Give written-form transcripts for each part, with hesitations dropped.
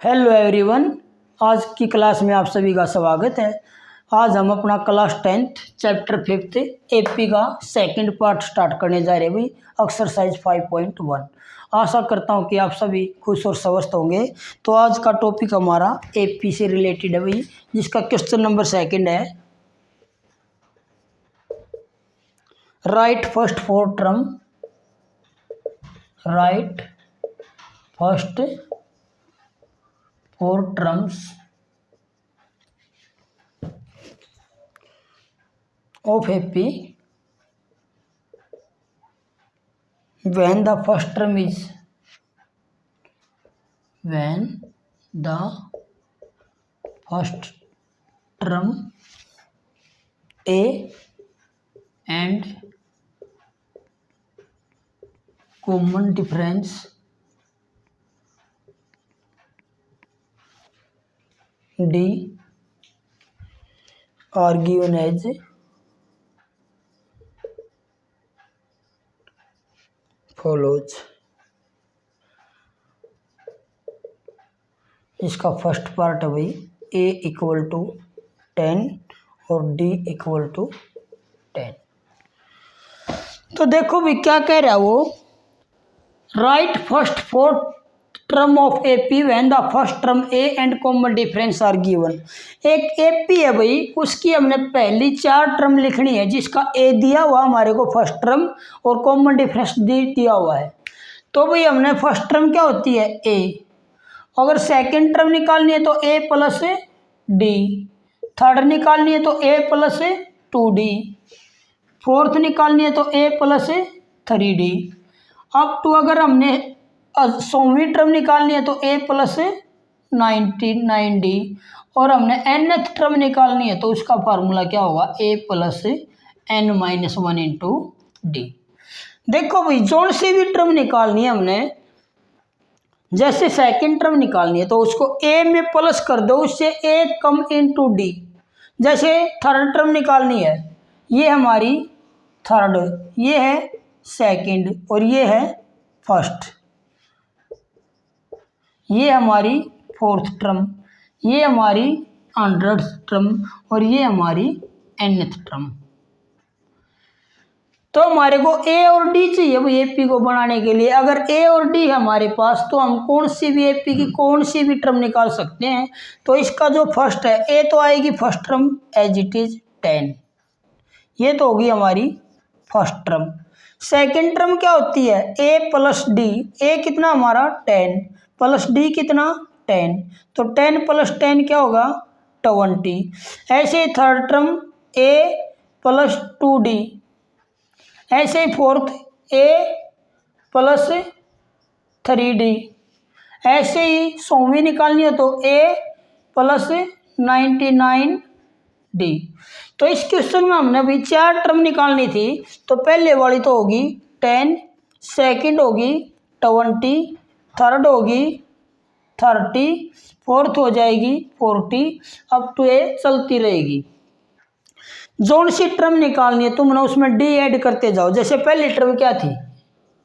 Hello everyone, आज की class में आप सभी का स्वागत है। आज हम अपना class 10th chapter 5th AP का सेकंड पार्ट स्टार्ट करने जा रहे हैं भाई, एक्सरसाइज 5.1। आशा करता हूं कि आप सभी खुश और स्वस्थ होंगे। तो आज का टॉपिक हमारा एपी से रिलेटेड है भाई, जिसका क्वेश्चन नंबर सेकंड है, right first four term, right first four terms of AP when the first term is A and common difference D are given as follows। इसका फर्स्ट पार्ट है भाई A equal to 10 और D equal to 10। तो देखो भाई क्या कह रहा है वो, write first four term of AP when the first term a and common difference are given. एक एपी है भाई, उसकी हमने पहली चार टर्म लिखनी है, जिसका ए दिया हुआ हमारे को फर्स्ट टर्म और कॉमन डिफरेंस दिया हुआ है। तो भाई हमने फर्स्ट टर्म क्या होती है ए, अगर सेकंड टर्म निकालनी है तो ए प्लस डी, थर्ड निकालनी है तो ए प्लस 2D, फोर्थ निकालनी है तो ए प्लस 3D, अप टू अगर हमने 100वीं टर्म निकालनी है तो ए प्लस 99D, और हमने nth टर्म निकालनी है तो उसका फार्मूला क्या होगा, ए प्लस n-1 इंटू डी। देखो भाई, जोन सी भी टर्म निकालनी है हमने, जैसे सेकंड टर्म निकालनी है तो उसको ए में प्लस कर दो, उससे ए कम इंटू डी। जैसे थर्ड टर्म निकालनी है, ये हमारी थर्ड, ये है सेकंड और ये है फर्स्ट, ये हमारी फोर्थ टर्म, ये हमारी 100th टर्म और ये हमारी nth टर्म। तो हमारे को ए और डी चाहिए भाई एपी को बनाने के लिए। अगर ए और डी है हमारे पास तो हम कौन सी भी एपी की कोई सी भी टर्म निकाल सकते हैं। तो इसका जो फर्स्ट है ए तो आएगी first term as it is 10, ये तो होगी हमारी फर्स्ट टर्म। सेकेंड टर्म क्या होती है ए प्लस डी, ए कितना हमारा 10 प्लस डी कितना 10, तो 10 प्लस 10 क्या होगा 20। ऐसे ही थर्ड टर्म ए प्लस 2D, ऐसे ही फोर्थ ए प्लस 3D, ऐसे ही 100वीं निकालनी है तो ए प्लस 99D। तो इस क्वेश्चन में हमने अभी चार टर्म निकालनी थी, तो पहले वाली तो होगी 10, सेकंड होगी 20, थर्ड होगी 30, फोर्थ हो जाएगी 40, अप टू ए चलती रहेगी। जोन सी टर्म निकालनी है तुमने, उसमें डी ऐड करते जाओ। जैसे पहली टर्म क्या थी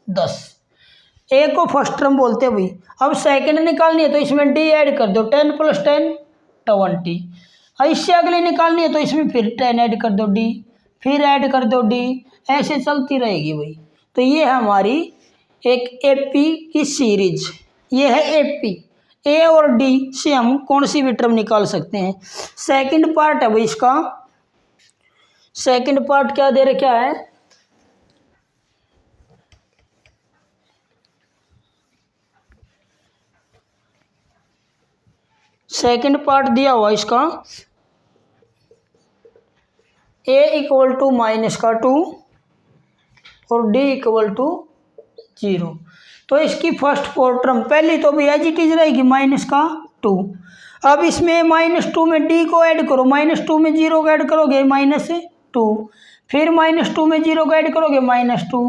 10, ए को फर्स्ट टर्म बोलते हैं भाई। अब सेकंड निकालनी है तो इसमें डी ऐड कर दो, 10 प्लस 10 20। इससे अगली निकालनी है तो इसमें फिर 10 ऐड कर दो डी, फिर ऐड कर दो डी, ऐसे चलती रहेगी भाई। तो ये है हमारी एक एपी की सीरीज, ये है एपी। ए और डी से हम कौन सी भी टर्म निकाल सकते हैं। सेकंड पार्ट है भाई इसका, सेकंड पार्ट क्या दे रखा है, सेकंड पार्ट दिया हुआ इसका ए इक्वल टू माइनस का 2 और डी इक्वल टू 0। तो इसकी फर्स्ट फोर टर्म पहली तो भी एज इट इज रहेगी माइनस का 2। अब इसमें -2 में डी को ऐड करो, -2 में 0 को ऐड करोगे -2, फिर -2 में 0 को ऐड करोगे -2,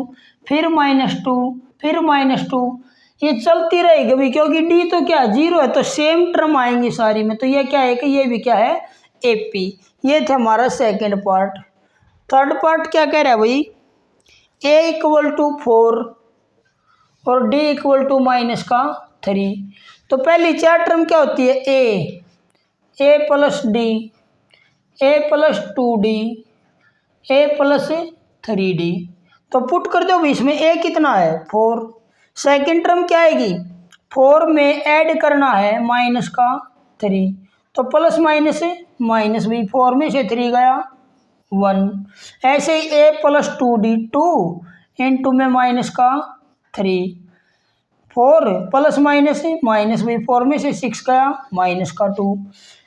फिर -2, फिर -2, ये चलती रहेगी भाई, क्योंकि डी तो क्या 0 है, तो सेम टर्म आएंगी सारी में। तो ये क्या है कि ये भी क्या है एपी। ये था हमारा सेकेंड पार्ट। थर्ड पार्ट क्या कह रहा है भाई, ए इक्वल टू 4 और डी इक्वल टू -3। तो पहली चार टर्म क्या होती है, ए प्लस डी, ए प्लस 2d, ए प्लस 3d। तो पुट कर दो, इसमें ए कितना है 4। सेकंड टर्म क्या आएगी, 4 में ऐड करना है माइनस का 3, तो प्लस माइनस माइनस भी, 4 में से 3 गया 1। ऐसे ही ए प्लस 2d, 2 इंटू में माइनस का 3, 4 प्लस माइनस माइनस भी, 4 में से 6 गया माइनस का 2।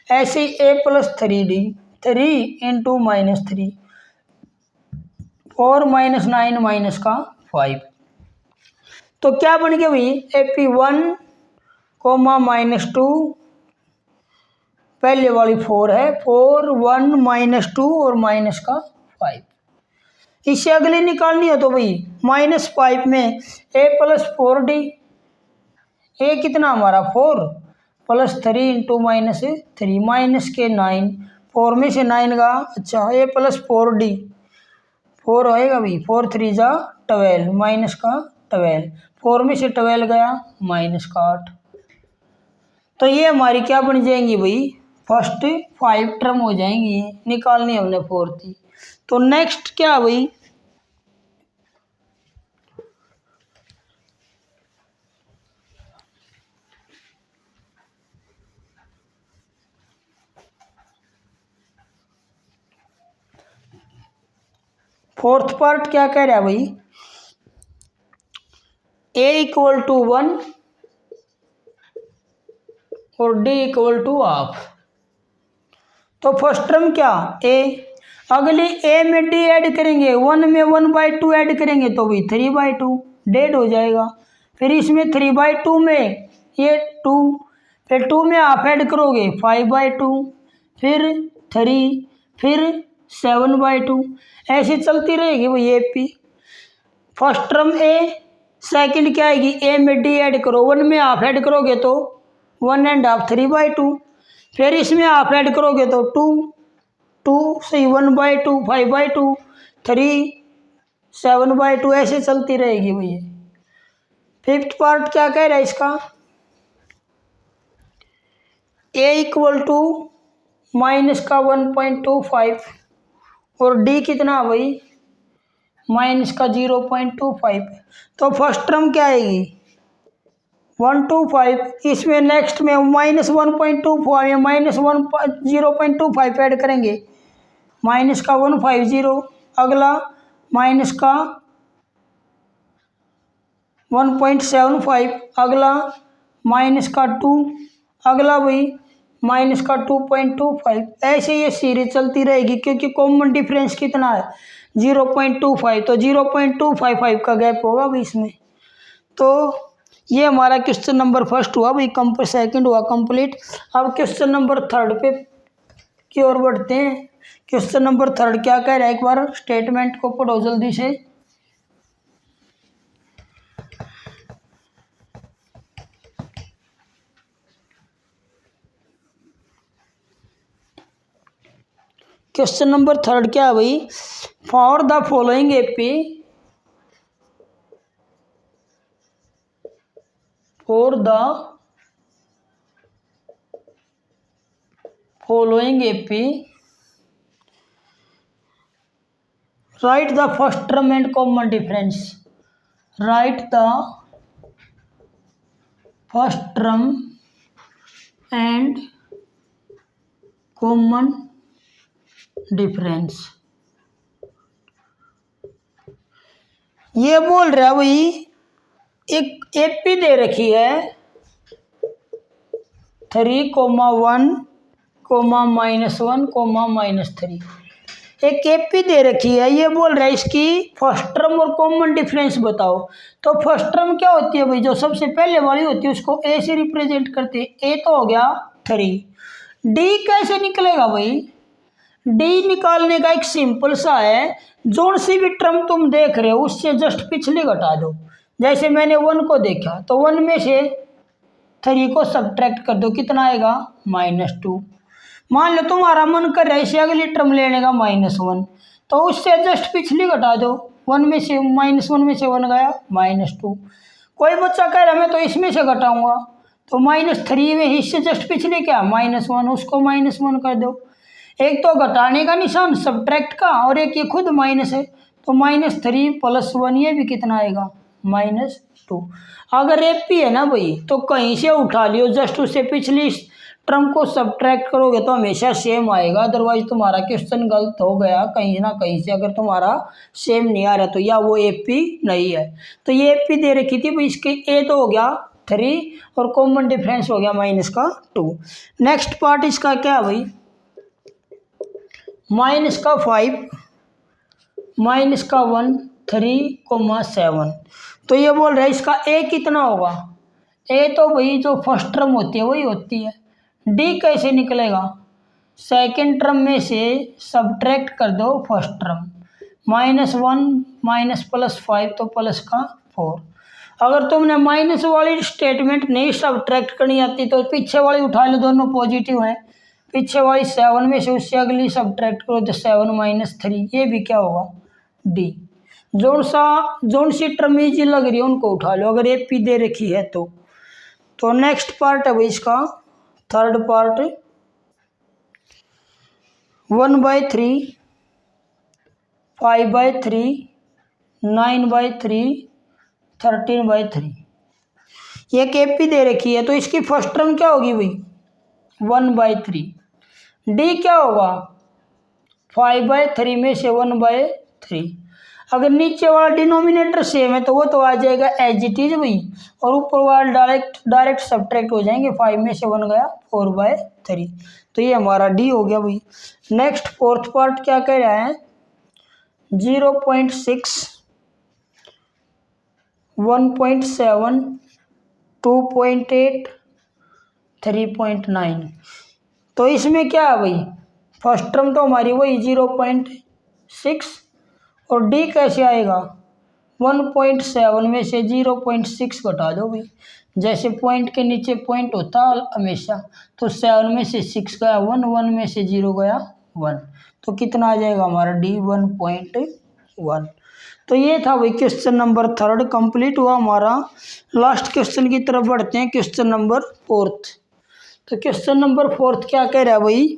ऐसे ही A plus 3d, 3 into minus 3, 4 minus 9 minus का 5। तो क्या बन गया भाई, AP1 कोमा माइनस 2, पहले वाली 4 है, 4 1 माइनस 2 और माइनस का 5। इससे अगली निकालनी हो तो भाई -5 में a प्लस 4d, ए कितना हमारा 4 प्लस 3 इंटू माइनस 3, माइनस के 9, 4 में से 9 का, अच्छा a प्लस 4d, 4 आएगा भाई, 4 3 जा 12, माइनस का 12, 4 में से 12 गया माइनस का 8। तो ये हमारी क्या बन जाएंगी भाई, फर्स्ट 5 टर्म हो जाएंगी, निकालनी हमने 4th। तो नेक्स्ट क्या भाई, फोर्थ पार्ट क्या कह रहा है भाई, a इक्वल टू 1 और d इक्वल टू हाफ। तो फर्स्ट टर्म क्या a, अगली a में d ऐड करेंगे, 1 में 1/2 ऐड करेंगे तो भी 3/2 डेड हो जाएगा। फिर इसमें 3/2 में ये 2, फिर 2 में हाफ ऐड करोगे 5/2, फिर 3, फिर 7/2, ऐसी चलती रहेगी भाई AP। First term a, second क्या आएगी, a में d ऐड करो, 1 में हाफ ऐड करोगे तो 1 एंड हाफ 3/2, फिर इसमें हाफ ऐड करोगे तो 2 से 1/2 5/2, 3 7/2, ऐसे चलती रहेगी भैया। फिफ्थ पार्ट क्या कह रहा है इसका, a इक्वल टू माइनस का 1.25 और d कितना भाई माइनस का 0.25। तो फर्स्ट टर्म क्या आएगी 125, इसमें नेक्स्ट में -1.25 या -0.25 ऐड करेंगे, माइनस का 150, अगला माइनस का 1.75, अगला माइनस का 2, अगला भाई माइनस का 2.25, ऐसे ये सीरीज चलती रहेगी क्योंकि कॉमन डिफरेंस कितना है 0.25, तो 0.255 का गैप होगा भाई इसमें। तो ये हमारा क्वेश्चन नंबर फर्स्ट हुआ भाई, सेकंड हुआ कंप्लीट। अब क्वेश्चन नंबर थर्ड पे की ओर बढ़ते हैं। क्वेश्चन नंबर थर्ड क्या कह रहा है, एक बार स्टेटमेंट को पढ़ो जल्दी से। क्वेश्चन नंबर थर्ड क्या है भाई, for the following AP, for the following AP right the first term and common difference, right the first term and common difference. ये बोल रहा है भाई एक एपी दे रखी है 3, -1, -1, -3, एक एपी दे रखी है। ये बोल रहा है इसकी फर्स्ट टर्म और कॉमन डिफरेंस बताओ। तो फर्स्ट टर्म क्या होती है भाई, जो सबसे पहले वाली होती है उसको ए से रिप्रेजेंट करते हैं, ए तो हो गया 3। डी कैसे निकलेगा भाई, डी निकालने का एक सिंपल सा है, जोन सी भी टर्म तुम देख रहे हो उससे जस्ट पिछले घटा दो। जैसे मैंने 1 को देखा तो 1 में से 3 को सब्ट्रैक्ट कर दो, कितना आएगा -2। मान लो तुम्हारा मन कर रहा है इसे अगली टर्म लेने का -1, तो उससे जस्ट पिछली घटा दो, 1 में से -1 में से 1 गया -2। कोई बच्चा कह रहा है मैं तो इसमें से घटाऊंगा, तो -3 में इससे जस्ट पिछले क्या -1, उसको -1 कर दो। एक तो घटाने का निशान सब्ट्रैक्ट का, और एक ये खुद माइनस है, तो -3 + 1 ये भी कितना आएगा -2। अगर एपी है ना भाई तो कहीं से उठा लियो, जस्ट उससे पिछली टर्म को सब्ट्रैक्ट करोगे तो हमेशा सेम आएगा, अदरवाइज तुम्हारा क्वेश्चन गलत हो गया कहीं ना कहीं से। अगर तुम्हारा सेम नहीं आ रहा तो या वो एपी नहीं है। तो ये एपी दे रखी थी भाई, इसके ए तो हो गया 3 और कॉमन डिफरेंस हो गया -2। नेक्स्ट पार्ट इसका क्या है भाई, -5 -1 3, 7। तो ये बोल रहा है इसका ए कितना होगा। ए तो भाई जो फर्स्ट टर्म होती है वही होती है। डी कैसे निकलेगा, सेकेंड टर्म में से सब्ट्रैक्ट कर दो फर्स्ट टर्म, -1 +5 तो प्लस का 4। अगर तुमने माइनस वाली स्टेटमेंट नहीं सब्ट्रैक्ट करनी आती तो पीछे वाली उठा लो, दोनों पॉजिटिव हैं। पीछे वाली 7 में से उससे अगली सब्ट्रैक्ट करो तो 7 - 3, ये भी क्या होगा डी। जोन सी टर्म इजी लग रही है उनको उठा लो, अगर एपी दे रखी है तो नेक्स्ट पार्ट है भाई इसका थर्ड पार्ट, 1/3 5/3 9/3 13/3। ये एपी दे रखी है तो इसकी फर्स्ट टर्म क्या होगी भाई 1/3। डी क्या होगा 5/3 में से 1/3। अगर नीचे वाला डिनोमिनेटर सेम है तो वो तो आ जाएगा एज इट इज भाई, और ऊपर वाला डायरेक्ट सब्ट्रैक्ट हो जाएंगे। 5 में से 1 गया 4/3, तो ये हमारा डी हो गया भाई। नेक्स्ट फोर्थ पार्ट क्या कह रहा है, 0.6 1.7 2.8 3.9। तो इसमें क्या है भाई, फर्स्ट टर्म तो हमारी वही 0.6, और डी कैसे आएगा 1.7 में से 0.6 घटा दो भाई, जैसे पॉइंट के नीचे पॉइंट होता है हमेशा, तो 7 में से 6 गया 1, 1 में से 0 गया 1, तो कितना आ जाएगा हमारा डी 1.1। तो ये था भाई क्वेश्चन नंबर 3 कंप्लीट हुआ हमारा। लास्ट क्वेश्चन की तरफ बढ़ते हैं, क्वेश्चन नंबर 4। तो क्वेश्चन नंबर 4 क्या कह रहा है भाई,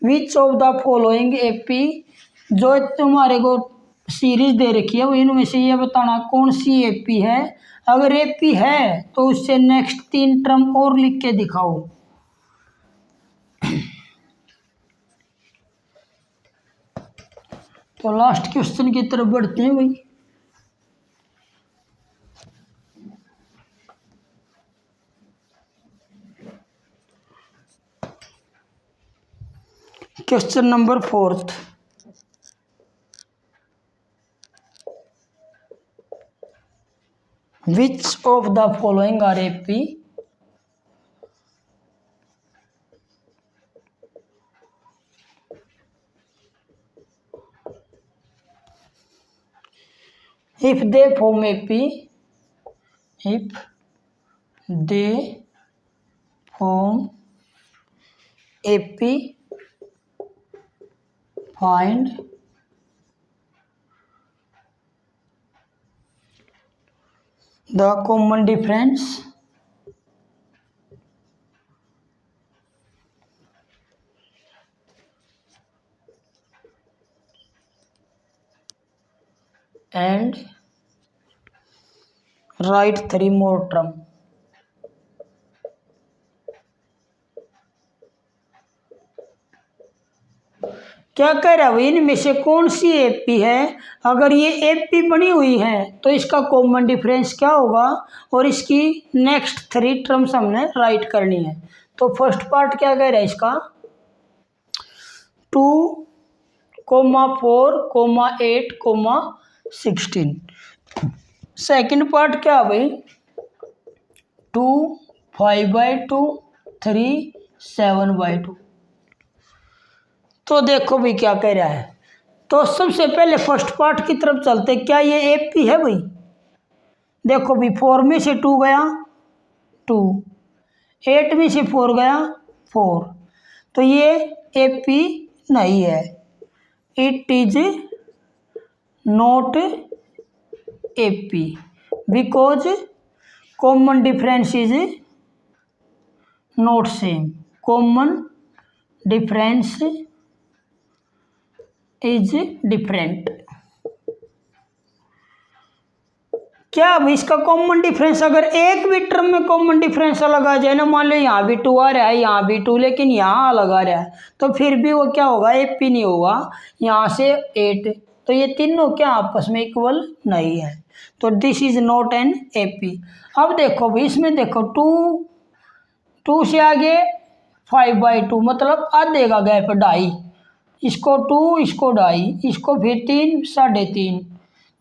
which of the following AP, जो तुम्हारे को सीरीज दे रखी है वो इनमें से ये बताना कौन सी एपी है। अगर एपी है तो उससे नेक्स्ट 3 टर्म और लिख के दिखाओ। तो लास्ट क्वेश्चन की तरफ बढ़ते हैं भाई। Question number 4, which of the following are AP if they form AP, if they form AP find the common difference and write 3 more term। क्या कह रहा है इनमें से कौन सी एपी है, अगर ये एपी बनी हुई है तो इसका कॉमन डिफरेंस क्या होगा, और इसकी नेक्स्ट 3 टर्म्स हमने राइट करनी है। तो फर्स्ट पार्ट क्या कह रहा है इसका 2, 4, 8, 16। सेकंड पार्ट क्या है भाई 2, 5/2 3, 7/2। तो देखो भाई क्या कह रहा है, तो सबसे पहले फर्स्ट पार्ट की तरफ चलते। क्या ये एपी है भाई, देखो भाई 4 में से 2 गया 2, 8 में से 4 गया 4, तो ये एपी नहीं है, it is not AP because common difference is not same, common difference is different. क्या अब इसका कॉमन डिफरेंस अगर एक भी टर्म में कॉमन डिफरेंस अलग आ जाए ना, मान लो यहाँ भी 2 आ रहा है, यहाँ भी 2, लेकिन यहाँ अलग आ रहा है, तो फिर भी वो क्या होगा, एपी नहीं होगा। यहाँ से 8, तो ये तीनों क्या आपस में इक्वल नहीं है, तो this is not an AP. अब देखो भाई इसमें देखो 2 से आगे 5/2 मतलब आधे का गैप 2.5, इसको 2, इसको 2.5, इसको फिर 3, 3.5,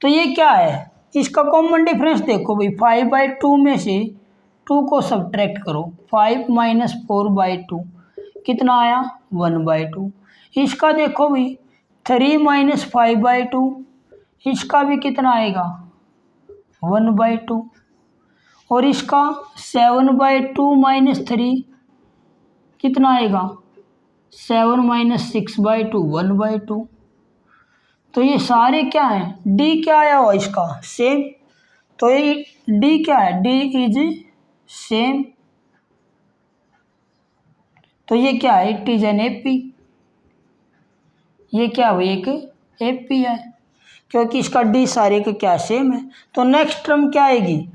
तो ये क्या है, इसका कॉमन डिफरेंस देखो भाई 5/2 में से 2 को सब्ट्रैक्ट करो, 5 - 4/2 कितना आया 1/2। इसका देखो भाई 3 - 5/2, इसका भी कितना आएगा 1/2, और इसका 7/2 - 3 कितना आएगा 7 - 6/2 1/2। तो ये सारे क्या हैं, डी क्या आया हुआ इसका सेम, तो ये डी क्या है, डी इज सेम, तो ये क्या है, इट इज एन एपी। ये क्या हुआ, एक एपी है, क्योंकि इसका डी सारे का क्या सेम है। तो नेक्स्ट टर्म क्या आएगी,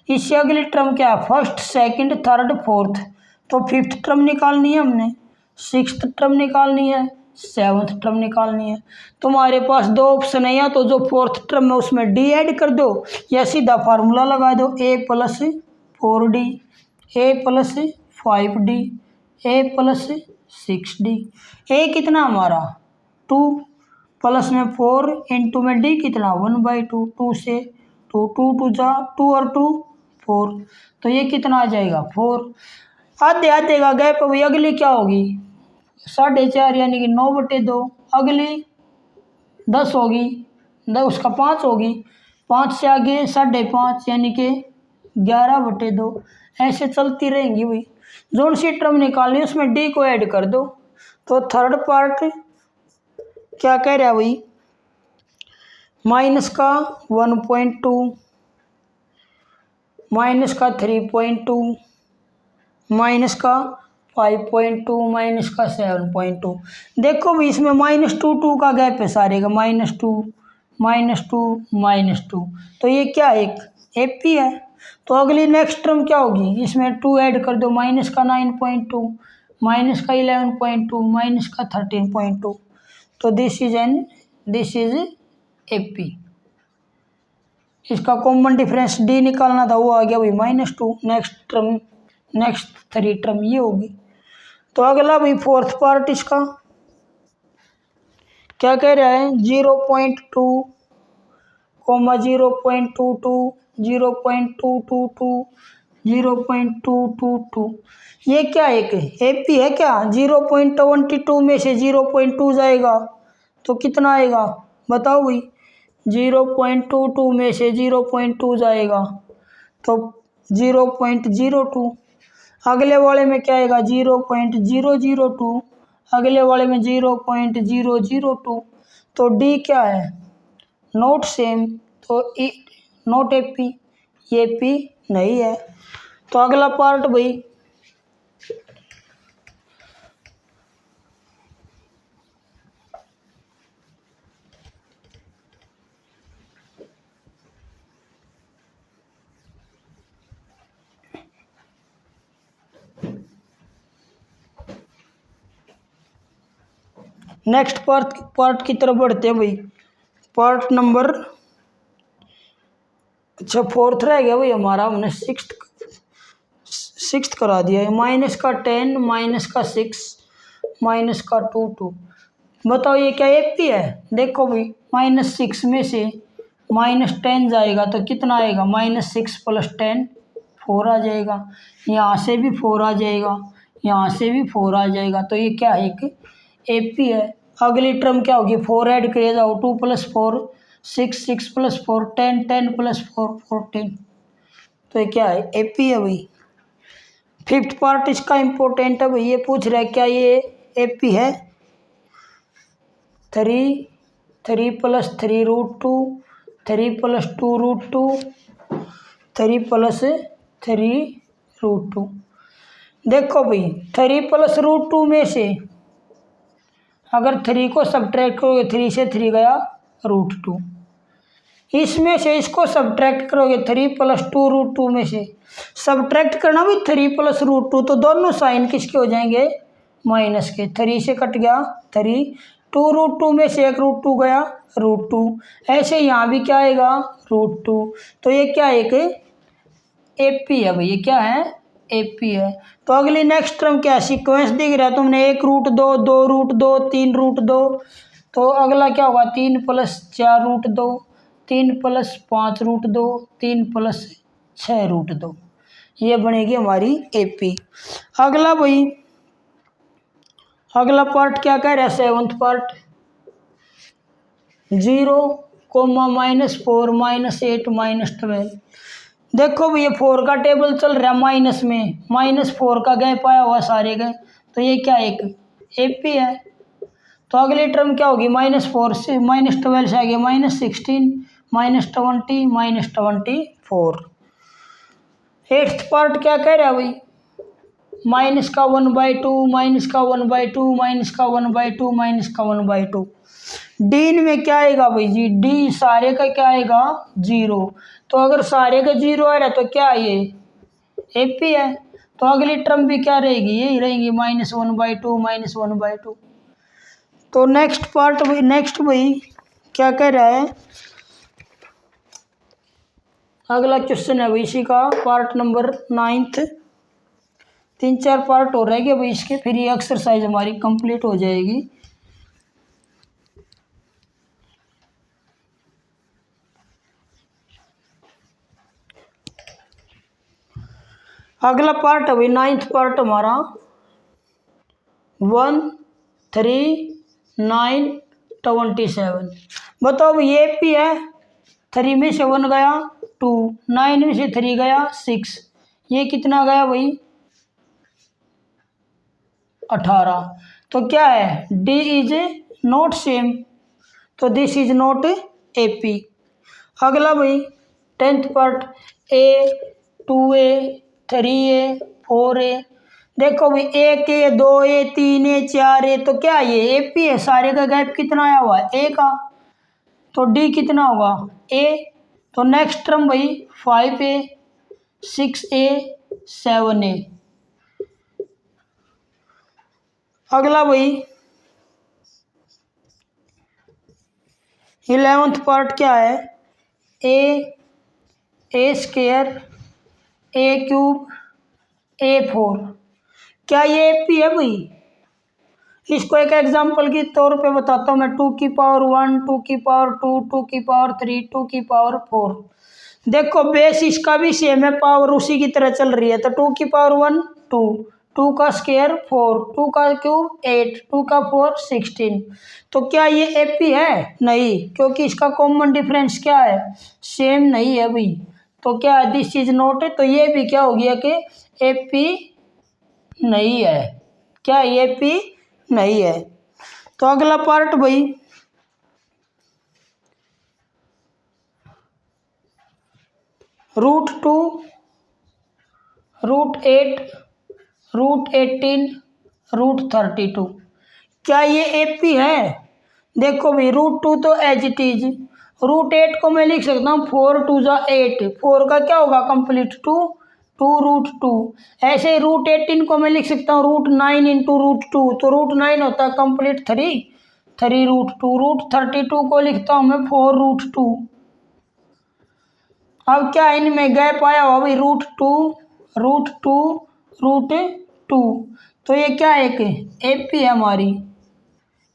इससे अगली टर्म क्या है, फर्स्ट, सेकंड, थर्ड, फोर्थ, तो फिफ्थ टर्म निकालनी है हमने, सिक्स्थ टर्म निकालनी है, सेवन्थ टर्म निकालनी है। तुम्हारे पास 2 ऑप्शन है, या तो जो फोर्थ टर्म है उसमें डी ऐड कर दो, या सीधा फार्मूला लगा दो a + 4d, a + 5d, a + 6d। a कितना हमारा 2, प्लस में 4, इंटू में डी कितना 1/2, 2 से 2, 2 2 जा 2 और 2 4, तो ये कितना आ जाएगा 4। आधे आधे का गैप अभी अगली क्या होगी 4.5 यानी कि 9/2, अगली 10 होगी, 10 उसका 5 होगी, 5 से आगे 5.5 यानी कि 11/2, ऐसे चलती रहेंगी भाई। जोन सी टर्म निकालनी उसमें डी को ऐड कर दो। तो थर्ड पार्ट क्या कह रहा है भाई, माइनस का 1.2, माइनस का 3.2, माइनस का 5.2, माइनस का 7.2। देखो भी इसमें -2 का गैप है सारे का, -2 -2, तो ये क्या एक एपी है। तो अगली नेक्स्ट टर्म क्या होगी, इसमें 2 ऐड कर दो, माइनस का 9.2, माइनस का 11.2, माइनस का 13.2, तो दिस इज एपी। इसका कॉमन डिफरेंस डी निकालना था, वो आ गया भाई -2। नेक्स्ट 3 टर्म ये होगी। तो अगला भाई फोर्थ पार्ट इसका क्या कह रहा है, 0.2, 0.22, 0.222, 0.222, ये क्या एक एपी है क्या। 0.22 में से 0.2 जाएगा तो कितना आएगा बताओ भाई, 0.22 में से 0.2 जाएगा तो 0.02, अगले वाले में क्या आएगा 0.002, अगले वाले में 0.002, तो डी क्या है नॉट सेम, तो नॉट एपी, ये पी नहीं है। तो अगला पार्ट भाई नेक्स्ट पार्ट की तरफ बढ़ते हैं भाई। पार्ट नंबर अच्छा फोर्थ रह गया भाई हमारा, हमने सिक्स्थ करा दिया है। माइनस का 10, माइनस का 6, माइनस का 2 बताओ ये क्या एपी है। देखो भाई -6 में से -10 जाएगा तो कितना आएगा, -6 + 10 4 आ जाएगा, यहाँ से भी 4 आ जाएगा, यहाँ से भी 4 आ जाएगा, तो ये क्या है एक एपी है। अगली टर्म क्या होगी, 4 ऐड किया जाओ, 2 + 4 6, 6 + 4 10, 10 + 4 14, तो ये क्या है एपी है भाई। फिफ्थ पार्ट इसका इम्पोर्टेंट है भाई, ये पूछ रहा है क्या ये एपी है। 3 + 3√2, 3 + 2√2, 3 + 3√2। देखो भाई 3 + √2 में से अगर 3 को सब्ट्रैक्ट करोगे 3 से 3 गया √2, इसमें से इसको सब्ट्रैक्ट करोगे 3 + 2 √2 में से सब्ट्रैक्ट करना भी 3 + √2, तो दोनों साइन किसके हो जाएंगे माइनस के। 3 से कट गया 3, 2 √2 में से एक √2 गया √2, ऐसे यहाँ भी क्या आएगा √2। तो ये क्या एक एपी है भाई, ये क्या है एपी है। तो अगली नेक्स्ट टर्म क्या सीक्वेंस दिख रहा है तुमने 1 √2, 2 √2, 3 √2, तो अगला क्या होगा 3 + 4 √2, 3 + 5 √2, 3 + 6 √2, ये बनेगी हमारी एपी। अगला भाई अगला पार्ट क्या कह रहा है 7th पार्ट 0, -4, -8, -12। देखो भैया 4 का टेबल चल रहा है माइनस में, -4 का गैप आया हुआ सारे गए, तो ये क्या एक एपी है। तो अगली टर्म क्या होगी -4 से -12 से आगे -16, -20, -24। 8th पार्ट क्या कह रहा है भाई -1/2, -1/2, -1/2, -1/2। डी में क्या आएगा भाई जी, डी सारे का क्या आएगा 0, तो अगर सारे का 0 आ रहा है तो क्या है ये एपी है। तो अगली टर्म भी क्या रहेगी यही रहेगी -1/2, -1/2। तो नेक्स्ट पार्ट नेक्स्ट भाई क्या कह रहा है, अगला क्वेश्चन है भाई इसी का पार्ट नंबर 9th। 3-4 पार्ट हो रहेंगे भाई इसके, फिर ये एक्सरसाइज हमारी कंप्लीट हो जाएगी। अगला पार्ट है भाई 9th पार्ट हमारा 1, 3, 9, 27। बताओ भाई ये पी है, 3 में से 1 गया 2, 9 में से 3 गया 6, ये कितना गया भाई 18। तो क्या है डी इज नॉट सेम, तो दिस इज नॉट एपी। अगला भाई 10th part A, 2A, 3A, 4A। देखो भाई 1A, 2A, 3A, 4A, तो क्या ये एपी है, सारे का गैप कितना आया हुआ है ए का, तो डी कितना होगा ए। तो नेक्स्ट टर्म भाई 5A, 6A, 7A। अगला भाई 11th पार्ट क्या है A² A³ A4, क्या ये एपी है भाई। इसको एक एग्जांपल के तौर पे बताता हूँ मैं, 2⁻1, 2⁻2, 2⁻3, 2⁻4। देखो बेस इसका भी सेम है, पावर उसी की तरह चल रही है, तो 2⁻1 2, 2 का स्क्वायर 4, 2 का क्यूब 8, 2 का 4 16। तो क्या ये एपी है नहीं, क्योंकि इसका कॉमन डिफरेंस क्या है सेम नहीं है भाई, तो क्या दिस इज नॉट है, तो ये भी क्या हो गया कि एपी नहीं है, क्या एपी नहीं है। तो अगला पार्ट भाई √2, √8, √18, √32, क्या ये एपी है। देखो भाई √2 तो एज इट इज, √8 को मैं लिख सकता हूँ 4 2 जा 8, 4 का क्या होगा कंप्लीट 2, 2 √2। ऐसे ही √18 को मैं लिख सकता हूँ √9 इंटू √2, तो √9 होता है कंप्लीट 3, 3 √2। √32 को लिखता हूँ मैं 4 √2। अब क्या इनमें गैप आया हुआ भाई √2, √2, √2, तो ये क्या है एक एपी है हमारी,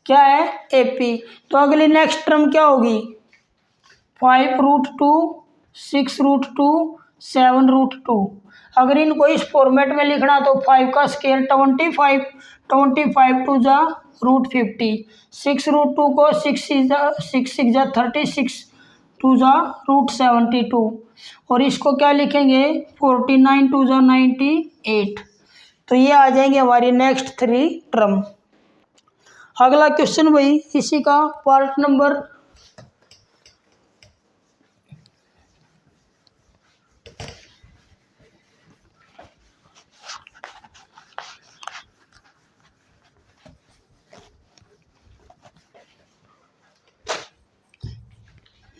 क्या है एपी। तो अगली नेक्स्ट टर्म क्या होगी 5 √2, 6 √2, 7 √2। अगर इनको इस फॉर्मेट में लिखना तो 5 का स्केयर 25, 25 2 जा √50, 6 √2 को 6 6 जा 36, 2 जा √72, और इसको क्या लिखेंगे 49 2 जा 98। तो ये आ जाएंगे हमारी नेक्स्ट 3 टर्म। अगला क्वेश्चन भाई इसी का पार्ट नंबर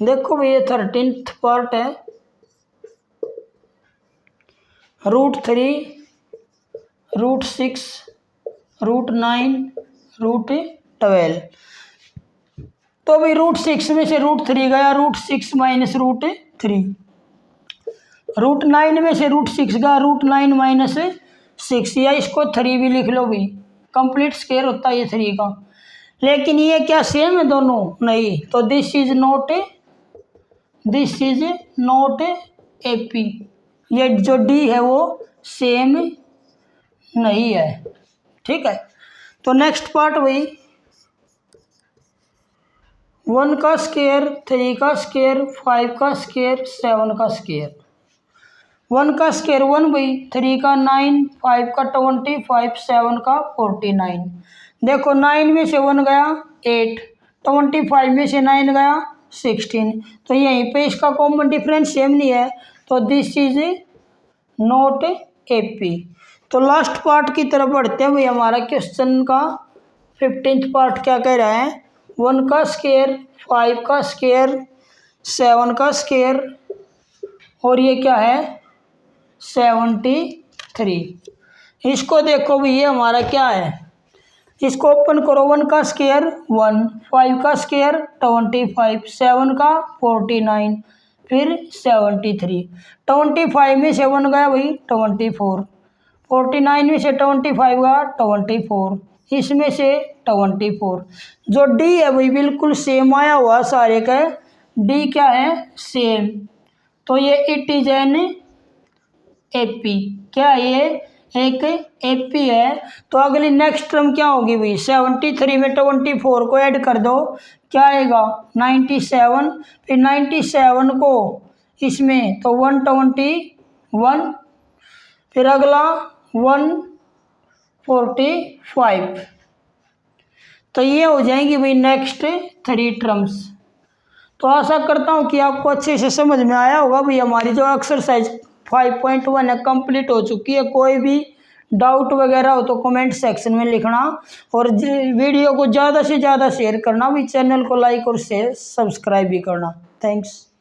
देखो भाई ये 13th पार्ट है, √3, √6, √9, √12। तो भाई √6 में से √3 गया, √6 माइनस √3, √9 में से √6 गया, √9 माइनस 6, या इसको 3 भी लिख लो भाई, कंप्लीट स्क्वायर होता है ये 3 का। लेकिन ये क्या सेम है दोनों? नहीं, तो दिस इज नॉट AP, ये जो D है वो सेम नहीं है, ठीक है। तो नेक्स्ट पार्ट भाई 1 का स्क्वायर, 3 का स्क्वायर, 5 का स्क्वायर, 7 का स्क्वायर। 1 का स्क्वायर 1 भाई, 3 का 9, 5 का 25, 7 का 49। देखो 9 में से 1 गया 8, 25 में से 9 गया 16, तो यहीं पे इसका कॉमन डिफरेंस सेम नहीं है, तो दिस इज नॉट AP। तो लास्ट पार्ट की तरफ बढ़ते हैं भाई। हमारा क्वेश्चन का 15th पार्ट क्या कह रहा है? 1 का स्क्वायर, 5 का स्क्वायर, 7 का स्क्वायर, और ये क्या है 73। इसको देखो भाई, ये हमारा क्या है, इसको ओपन करो। 1 का स्क्वायर 1, 5 का स्क्वायर 25, 7 का 49, फिर 73। 25 में से 1 गया भाई 24, 49 में से 25 गया 24, इसमें से 24। जो D है भाई बिल्कुल सेम आया हुआ सारे का, D क्या है सेम, तो ये इट इज एन AP। क्या ये एक AP है। तो अगली नेक्स्ट टर्म क्या होगी भाई, 73 में 24 को ऐड कर दो, क्या आएगा 97, फिर 97 को इसमें तो 121, फिर अगला 145। तो ये हो जाएंगी भाई नेक्स्ट 3 टर्म्स। तो आशा करता हूँ कि आपको अच्छे से समझ में आया होगा भाई। हमारी जो एक्सरसाइज 5.1 है कंप्लीट हो चुकी है। कोई भी डाउट वगैरह हो तो कमेंट सेक्शन में लिखना, और वीडियो को ज़्यादा से ज़्यादा शेयर करना भी, चैनल को लाइक और सब्सक्राइब भी करना। थैंक्स।